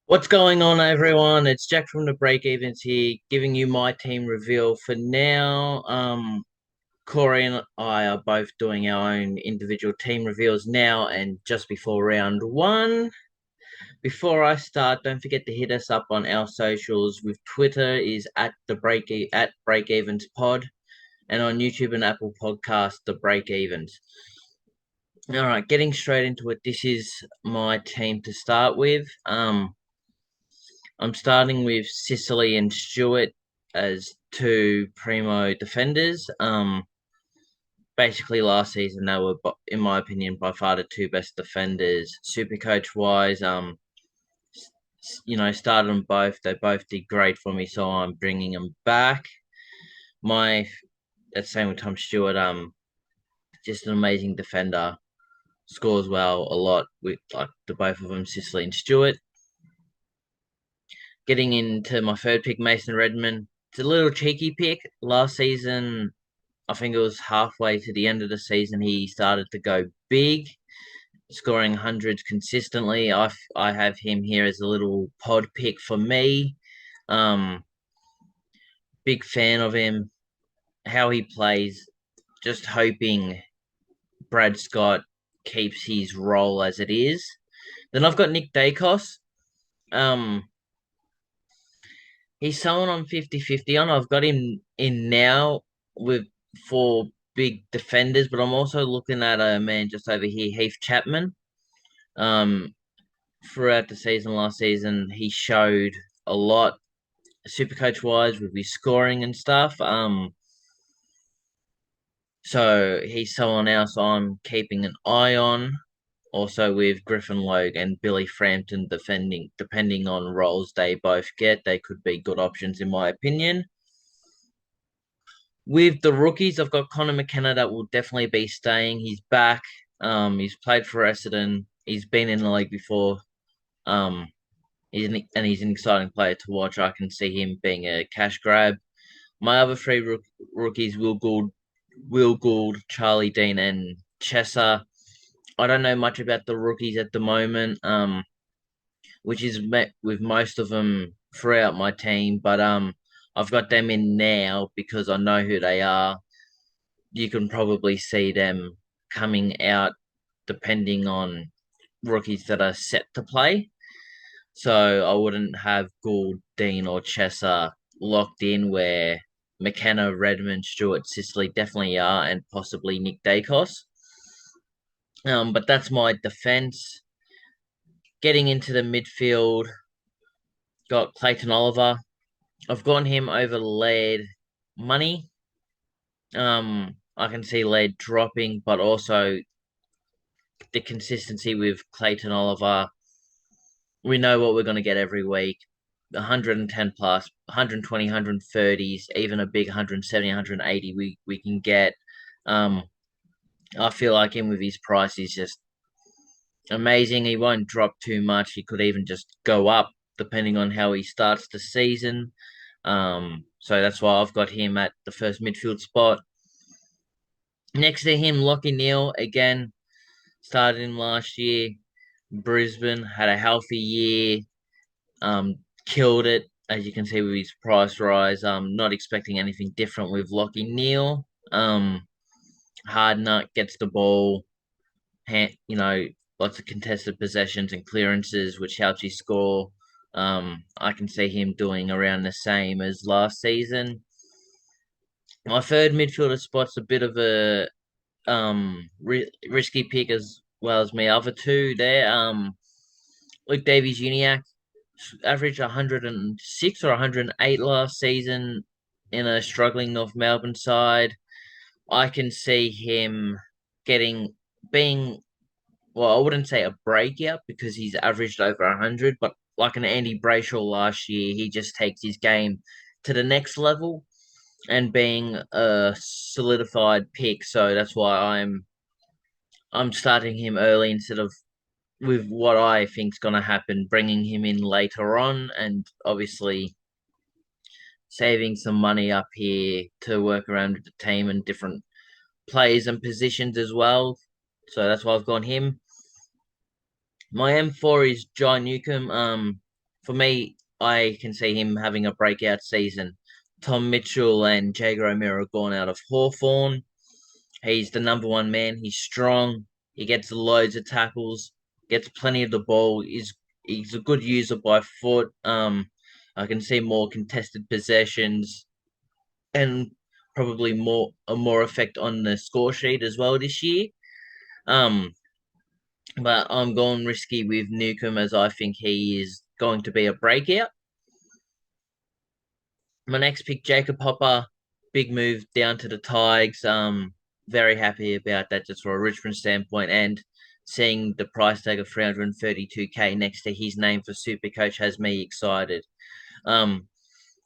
What's going on, everyone? It's Jack from the Breakevens here, giving you my team reveal for now. Corey and I are both doing our own individual team reveals now and just before round one. Before I start, don't forget to hit us up on our socials. With Twitter is at Breakevens Pod, and on YouTube and Apple Podcast, the Breakevens. All right, getting straight into it. This is my team to start with. I'm starting with Sicily and Stewart as two primo defenders. Basically last season they were, in my opinion, by far the two best defenders. Super coach wise, started them both. They both did great for me, so I'm bringing them back. My That same with Tom Stewart. Just an amazing defender. Scores well a lot with like the both of them, Sicily and Stewart. Getting into my third pick, Mason Redmond. It's a little cheeky pick. Last season, I think it was halfway to the end of the season, he started to go big, scoring hundreds consistently. I have him here as a little pod pick for me. Um, Big fan of him, how he plays. Just hoping Brad Scott keeps his role as it is. Then I've got Nick Dacos. Um, he's someone I'm 50-50 on. I've got him in now with four big defenders, but I'm also looking at a man just over here, Heath Chapman. Um, Throughout the season, last season, he showed a lot, super coach wise, with his scoring and stuff. So he's someone else I'm keeping an eye on. Also with Griffin Logue and Billy Frampton defending, depending on roles they both get, they could be good options in my opinion. With the rookies, I've got Connor McKenna that will definitely be staying. He's back. He's played for Essendon. He's been in the league before. Um, he's an exciting player to watch. I can see him being a cash grab. My other three rookies, Will Gould, Charlie Dean, and Chesser. I don't know much about the rookies at the moment. Which is met with most of them throughout my team, but I've got them in now because I know who they are. You can probably see them coming out depending on rookies that are set to play. So I wouldn't have Gould, Dean, or Chesser locked in where McKenna, Redmond, Stewart, Sicily definitely are, and possibly Nick Dacos. But that's my defense. Getting into the midfield, got Clayton Oliver. I've gone him over lead money. I can see lead dropping, but also the consistency with Clayton Oliver. We know what we're going to get every week. 110 plus, 120, 130s, even a big 170, 180 we can get. Um, I feel like him with his price is just amazing. He won't drop too much. He could even just go up depending on how he starts the season. So that's why I've got him at the first midfield spot. Next to him, Lockie Neal again started him last year. Brisbane had a healthy year. Killed it as you can see with his price rise. Not expecting anything different with Lockie Neal. Hard nut gets the ball, lots of contested possessions and clearances, which helps you score. I can see him doing around the same as last season. My third midfielder spot's a bit of a risky pick as well as my other two there. Luke Davies Uniacke averaged 106 or 108 last season in a struggling North Melbourne side. I can see him getting being well, I wouldn't say a breakout because he's averaged over 100, but like an Andy Brayshaw last year, he just takes his game to the next level and being a solidified pick. So that's why I'm starting him early instead of with what I think's going to happen, bringing him in later on, and obviously saving some money up here to work around with the team and different players and positions as well. So that's why I've gone him. My M4 is John Newcomb. for me, I can see him having a breakout season. Tom Mitchell and Jager O'Meara gone out of Hawthorn. He's the number one man. He's strong. He gets loads of tackles, gets plenty of the ball. He's a good user by foot. I can see more contested possessions and probably more effect on the score sheet as well this year. Um, but I'm going risky with Newcomb as I think he is going to be a breakout. My next pick, Jacob Hopper, big move down to the Tigers. Very happy about that just from a Richmond standpoint, and seeing the price tag of 332K next to his name for Supercoach has me excited. Um,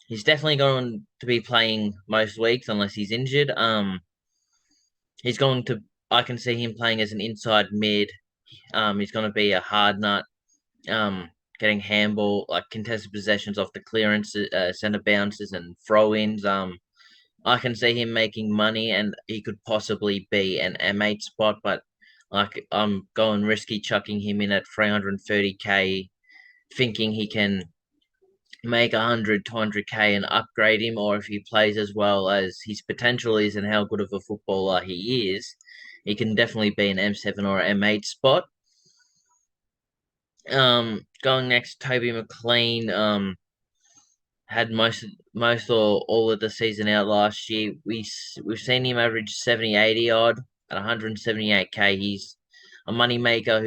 he's definitely going to be playing most weeks unless he's injured. He's going to. I can see him playing as an inside mid. He's going to be a hard nut. Getting handball like contested possessions off the clearances, center bounces, and throw-ins. I can see him making money, and he could possibly be an M8 spot, but like I'm going risky, chucking him in at 330K, thinking he can make 100, 200K and upgrade him, or if he plays as well as his potential is and how good of a footballer he is, he can definitely be an M7 or an M8 spot. Going next, Toby McLean. Had most or all of the season out last year. We've seen him average 70, 80 odd at 178K. He's a money maker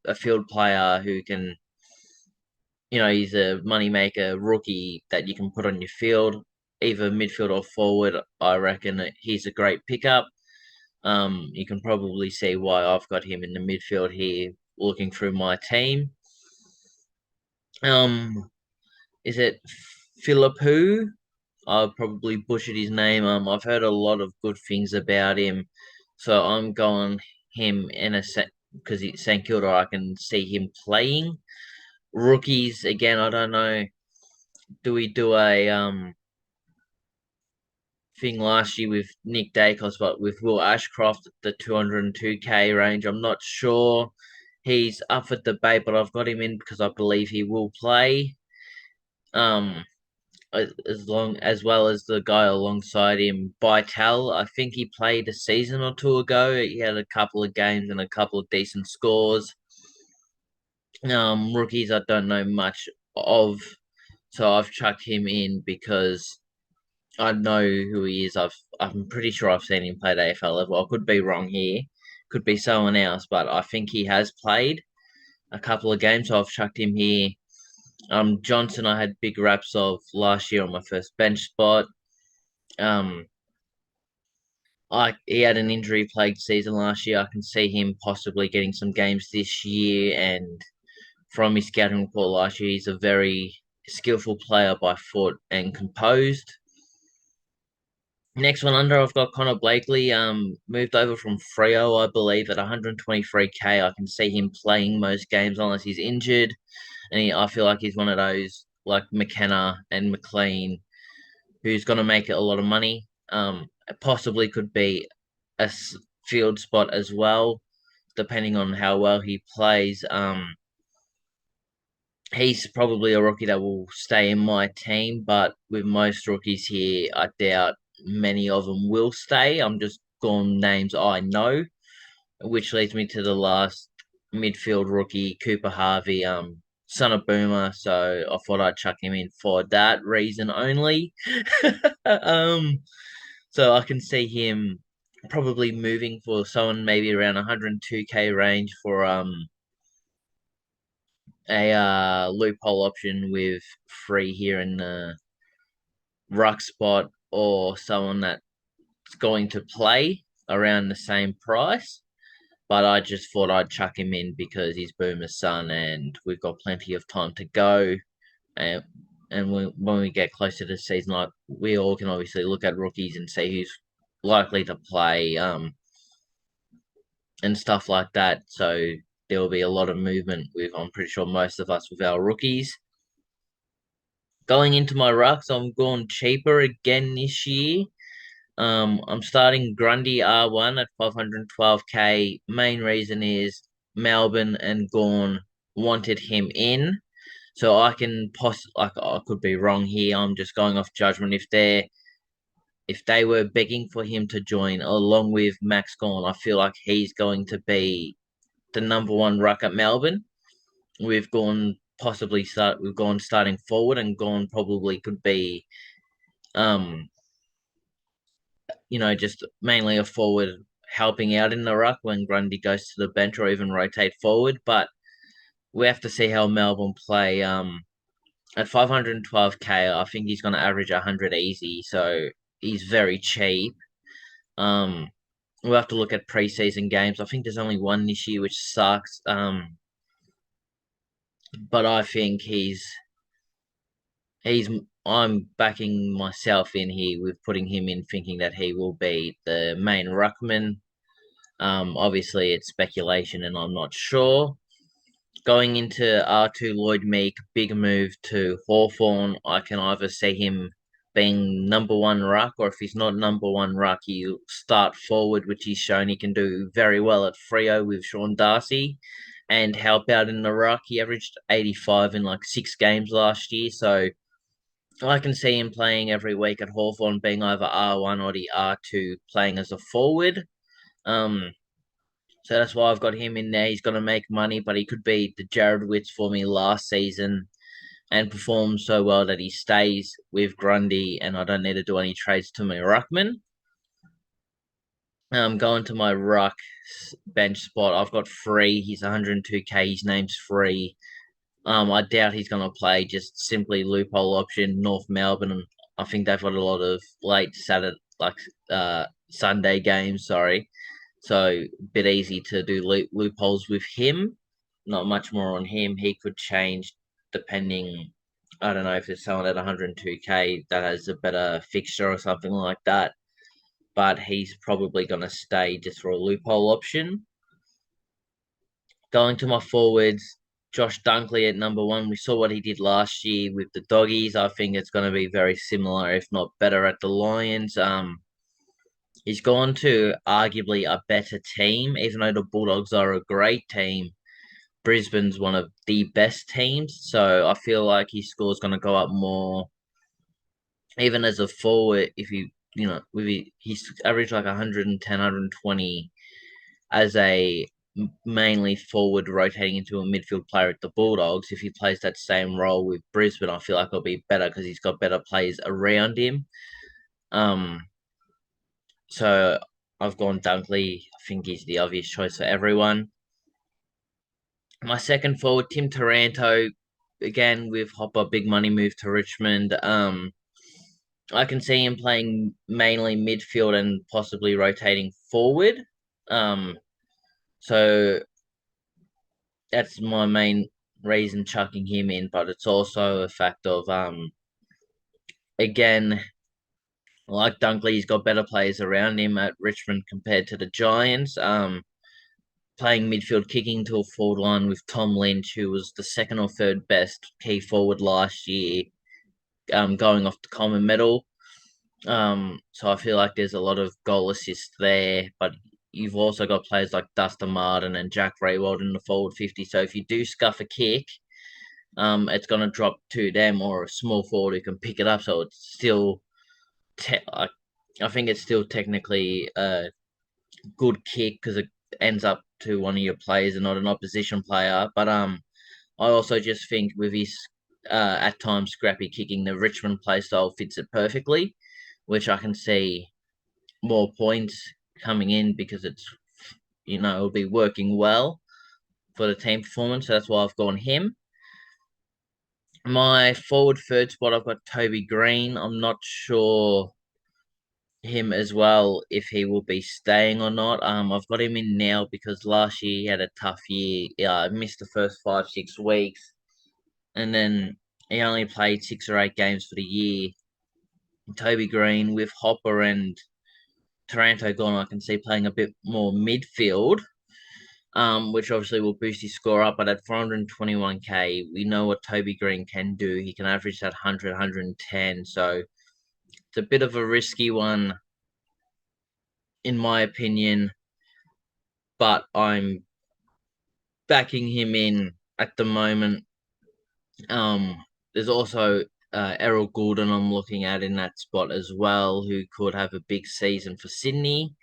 a field player who can, he's a money maker rookie that you can put on your field, either midfield or forward. I reckon that he's a great pickup. You can probably see why I've got him in the midfield here, looking through my team. Is it Philippou? I probably butchered his name. I've heard a lot of good things about him, so I'm going him in a set because it's St Kilda. I can see him playing. Rookies again. I don't know. Do we do a thing last year with Nick Dacos, but with Will Ashcroft at the 202K range? I'm not sure. He's up for debate, but I've got him in because I believe he will play. Um, as well as the guy alongside him, Vital. I think he played a season or two ago. He had a couple of games and a couple of decent scores. Rookies I don't know much of, so I've chucked him in because I know who he is. I'm pretty sure I've seen him play at AFL level. I could be wrong here, could be someone else, but I think he has played a couple of games, so I've chucked him here. Johnson, I had big raps of last year on my first bench spot. Um, he had an injury plagued season last year. I can see him possibly getting some games this year. And from his scouting report last year, he's a very skillful player by foot and composed. Next one under, I've got Connor Blakely. Moved over from Freo, I believe, at 123K. I can see him playing most games unless he's injured. And I feel like he's one of those like McKenna and McLean who's going to make it a lot of money. Possibly could be a field spot as well, depending on how well he plays. He's probably a rookie that will stay in my team, but with most rookies here, I doubt many of them will stay. I'm just going names I know, which leads me to the last midfield rookie, Cooper Harvey, son of Boomer. So I thought I'd chuck him in for that reason only. So I can see him probably moving for someone maybe around 102K range for a loophole option with free here in the ruck spot, or someone that's going to play around the same price. But I just thought I'd chuck him in because he's Boomer's son and we've got plenty of time to go. And when we get closer to the season, like we all can obviously look at rookies and see who's likely to play and stuff like that. So there will be a lot of movement with, I'm pretty sure, most of us with our rookies. Going into my rucks, I'm going cheaper again this year. I'm starting Grundy R1 at 512K. Main reason is Melbourne and Gorn wanted him in. So I could be wrong here. I'm just going off judgment. If they were begging for him to join along with Max Gawn, I feel like he's going to be the number one ruck at Melbourne. We've gone starting forward, and Gawn probably could be um just mainly a forward helping out in the ruck when Grundy goes to the bench or even rotate forward. But we have to see how Melbourne play. At 512K, I think he's going to average 100 easy, so he's very cheap. Um, we'll have to look at preseason games. I think there's only one this year, which sucks. But I think he's I'm backing myself in here with putting him in, thinking that he will be the main ruckman. Obviously it's speculation, and I'm not sure. Going into R2 Lloyd Meek, big move to Hawthorn. I can either see him being number one ruck, or if he's not number one ruck, he'll start forward, which he's shown he can do very well at Freo with Sean Darcy, and help out in the ruck. He averaged 85 in like 6 games last year, so I can see him playing every week at Hawthorn, being either R1 or the R2, playing as a forward. Um, so that's why I've got him in there. He's going to make money, but he could be the Jared Witts for me last season and perform so well that he stays with Grundy, and I don't need to do any trades to my ruckman. Going to my ruck bench spot, I've got Free. He's 102K. His name's Free. I doubt he's going to play. Just simply loophole option North Melbourne, and I think they've got a lot of late Saturday, like Sunday games. Sorry, so a bit easy to do loopholes with him. Not much more on him. He could change depending. I don't know if there's someone at 102K that has a better fixture or something like that. But he's probably going to stay just for a loophole option. Going to my forwards, Josh Dunkley at number one. We saw what he did last year with the Doggies. I think it's going to be very similar, if not better, at the Lions. He's gone to arguably a better team, even though the Bulldogs are a great team. Brisbane's one of the best teams, so I feel like his score is going to go up more. Even as a forward, if he's averaged like 110, 120 as a mainly forward rotating into a midfield player at the Bulldogs. If he plays that same role with Brisbane, I feel like it'll be better because he's got better players around him. So I've gone Dunkley. I think he's the obvious choice for everyone. My second forward, Tim Taranto, again with Hopper, big money move to Richmond. I can see him playing mainly midfield and possibly rotating forward. So that's my main reason chucking him in, but it's also a fact of again, like Dunkley, he's got better players around him at Richmond compared to the Giants. Playing midfield, kicking to a forward line with Tom Lynch, who was the second or third best key forward last year, going off the common medal. So I feel like there's a lot of goal assists there, but you've also got players like Dustin Martin and Jack Raywald in the forward 50. So if you do scuff a kick, it's going to drop to them or a small forward who can pick it up. So it's still, I think it's still technically a good kick because it ends up to one of your players and not an opposition player. But I also just think with his at times scrappy kicking, the Richmond play style fits it perfectly, which I can see more points coming in because it'll be working well for the team performance. So that's why I've gone him. My forward third spot, I've got Toby Green. I'm not sure him as well if he will be staying or not. I've got him in now because last year he had a tough year. Yeah, missed the first 5-6 weeks, and then he only played 6 or 8 games for the year. Toby Green with Hopper and Taranto gone, I can see playing a bit more midfield. Which obviously will boost his score up. But at 421K, we know what Toby Green can do. He can average that 100, 110. So it's a bit of a risky one, in my opinion. But I'm backing him in at the moment There's also Errol Goulden I'm looking at in that spot as well, who could have a big season for Sydney.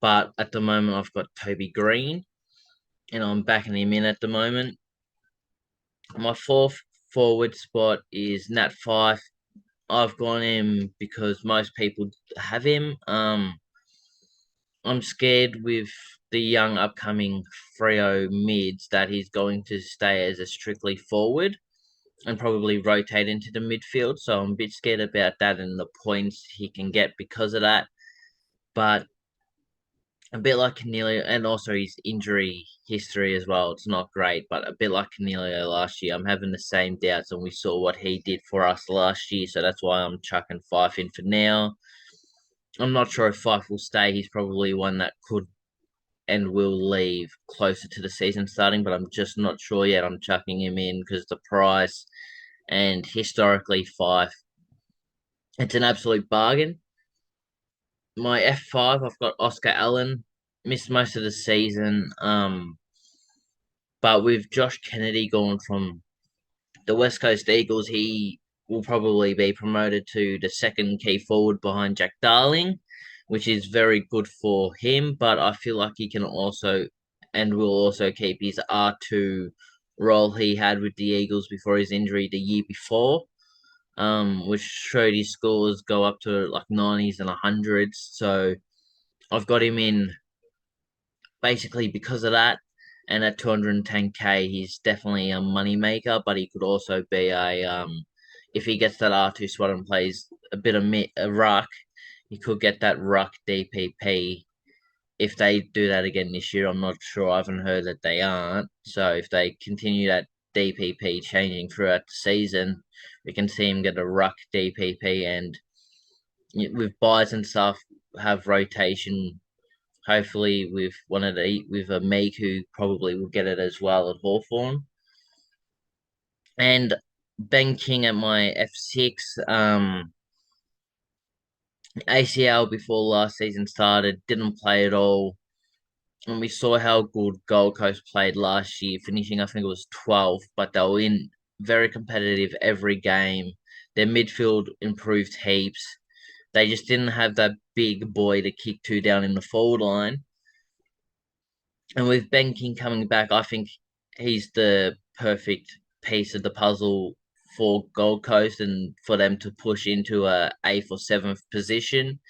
But at the moment, I've got Toby Green, and I'm backing him in at the moment. My fourth forward spot is Nat Fife. I've gone him because most people have him. I'm scared with the young upcoming Freo mids that he's going to stay as a strictly forward and probably rotate into the midfield. So I'm a bit scared about that and the points he can get because of that. But a bit like Canelio, and also his injury history as well. It's not great, but a bit like Canelio last year, I'm having the same doubts, and we saw what he did for us last year. So that's why I'm chucking Fife in for now. I'm not sure if Fife will stay. He's probably one that could and will leave closer to the season starting, but I'm just not sure yet. I'm chucking him in because the price and historically Fife, it's an absolute bargain. My F5, I've got Oscar Allen, missed most of the season. But with Josh Kennedy going from the West Coast Eagles, he will probably be promoted to the second key forward behind Jack Darling, which is very good for him. But I feel like he can also and will also keep his R2 role he had with the Eagles before his injury the year before, which showed his scores go up to like 90s and 100s. So I've got him in basically because of that. And at 210k, he's definitely a money maker, but he could also be if he gets that R2 spot and plays a bit of a ruck, he could get that ruck DPP. If they do that again this year, I'm not sure. I haven't heard that they aren't. So if they continue that DPP changing throughout the season, we can see him get a ruck DPP and with buys and stuff have rotation. Hopefully, with one of the with a Meek who probably will get it as well at Hawthorn. And Ben King at my F6. ACL before last season started, didn't play at all. And we saw how good Gold Coast played last year, finishing, I think it was 12th, but they were in very competitive every game. Their midfield improved heaps. They just didn't have that big boy to kick two down in the forward line. And with Ben King coming back, I think he's the perfect piece of the puzzle for Gold Coast and for them to push into a eighth or seventh position.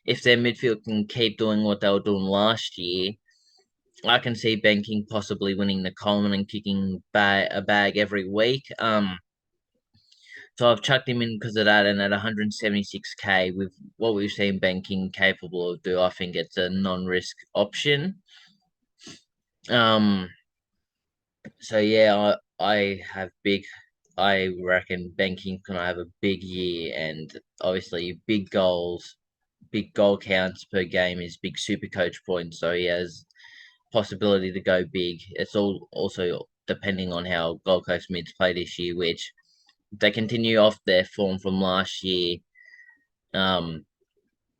If their midfield can keep doing what they were doing last year, I can see Ben King possibly winning the Coleman and kicking a bag every week. So I've chucked him in because of that, and at 176k with what we've seen Ben King capable of do, I think it's a non-risk option. Um, So yeah, I have big. I reckon banking can have a big year, and obviously big goal counts per game is big super coach points. So he has possibility to go big. It's all also depending on how Gold Coast mids play this year, which they continue off their form from last year. Um,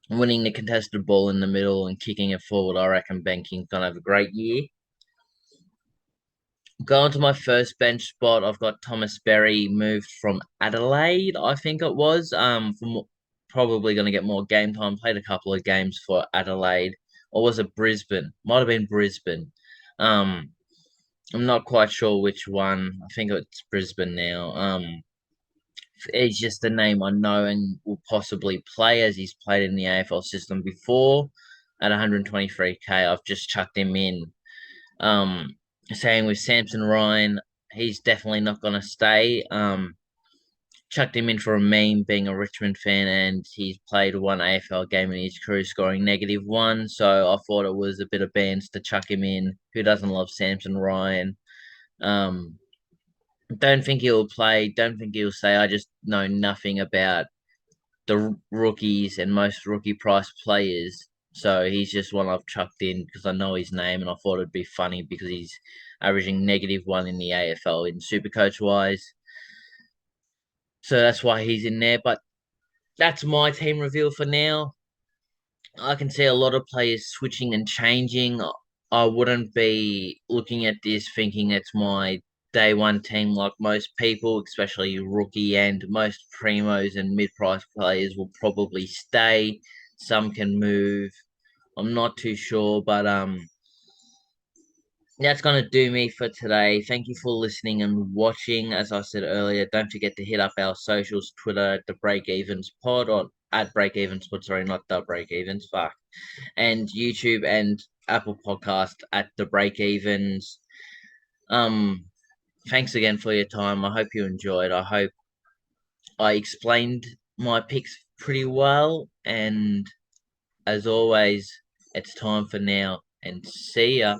Winning the contested ball in the middle and kicking it forward. I reckon Banking's gonna have a great year. Going to my first bench spot, I've got Thomas Berry moved from Adelaide, I think it was. From probably going to get more game time. Played a couple of games for Adelaide, or was it Brisbane? Might have been Brisbane. Um, I'm not quite sure which one. I think it's Brisbane now. He's just a name I know and will possibly play as he's played in the AFL system before. At 123k, I've just chucked him in. Um, Saying with Samson Ryan, he's definitely not going to stay. Chucked him in for a meme, being a Richmond fan, and he's played one AFL game in his career, scoring -1. So I thought it was a bit of bands to chuck him in. Who doesn't love Samson Ryan? Um, don't think he'll play. Don't think he'll stay. I just know nothing about the rookies and most rookie price players. So he's just one I've chucked in because I know his name and I thought it'd be funny because he's averaging -1 in the AFL in Supercoach wise. So that's why he's in there. But that's my team reveal for now. I can see a lot of players switching and changing. I wouldn't be looking at this thinking it's my day one team like most people, especially rookie and most primos and mid price players will probably stay. Some can move. I'm not too sure, but that's gonna do me for today. Thank you for listening and watching. As I said earlier, don't forget to hit up our socials, Twitter at the Breakevens Pod or at Breakevens Pod, sorry, not the Breakevens, fuck. And YouTube and Apple Podcast at the Breakevens. Um Thanks again for your time. I hope you enjoyed. I hope I explained my picks pretty well. And as always, it's time for now and see ya.